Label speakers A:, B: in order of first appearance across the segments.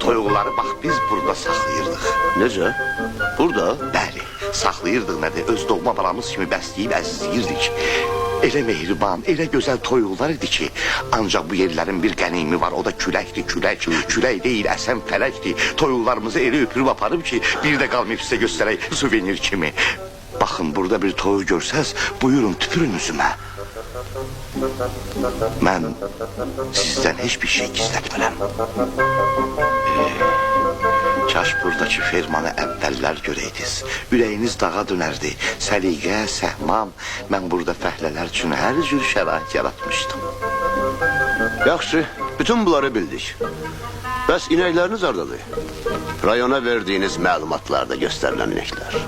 A: Toyuqları bax biz burada saxlayırdıq.
B: Necə? Burada?
A: Bəli, saxlayırdıq nədir, öz doğma balamız kimi bəsləyib əzizləyirdik. Elə mehriban, elə gözəl toyuqlar idi ki, ancaq bu yerlərin bir qənimi var, o da küləkdir, külək. Külək deyil, əsən fələkdir. Toyuqlarımızı elə öpürüb aparıb ki, bir də qalmayıb sizə göstərək suvenir kimi. Baxın, burada bir toyuq görsəz, buyurun, tüpürün üzümə. Mən sizdən heç bir şey gizlətmirəm. Kaş buradakı fermanı əvvəllər görəydiniz. Ürəyiniz dağa dönərdi. Səliqə, səhmam. Mən burada fəhlələr üçün hər cür şərait yaratmışdım.
B: Yaxşı, bütün bunları bildik. Bəs inəkləriniz hardadır? Rayona verdiyiniz məlumatlarda göstərilən inəklər.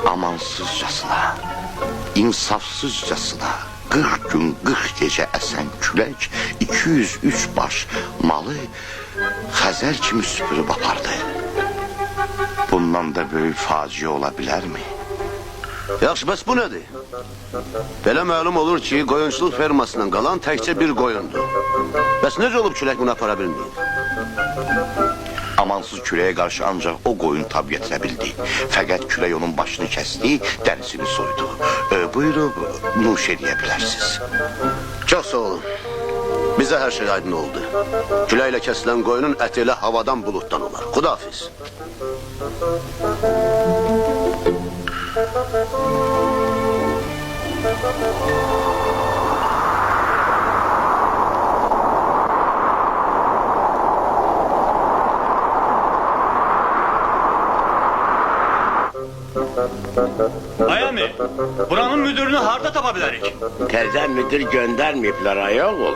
A: Amansızcasına, insafsızcasına 40 gün 40 gecə əsən külək 203 baş malı Xəzər kimi süpürüb apardı. Bundan da böyük faciə ola bilərmi?
B: Yaxşı, bəs bu nədir? Belə məlum olur ki, qoyunçuluq fermasından qalan təkcə bir qoyundur. Bəs necə olub külək bunu apara bilməyib?
A: Amansız küləyə qarşı ancaq o qoyun tab gətirə bildi. Fəqət külək onun başını kəsdi, dərisini soydu. Buyurub, nuş edə bilərsiniz.
B: Çox sağ olun. Bizə hər şey aydın oldu. Küləklə kəsilən qoyunun əti elə havadan buluddan olar. Xudafiz.
C: Ayami, buranın müdürünü harda tapa bilərik?
D: Təzə müdür göndərməyiblər ayol.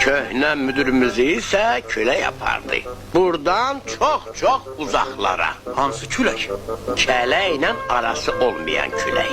D: Köhnə müdürümüzü isə külək yapardı. Buradan çox uzaqlara.
C: Hansı külək?
D: Kələklə arası olmayan külək.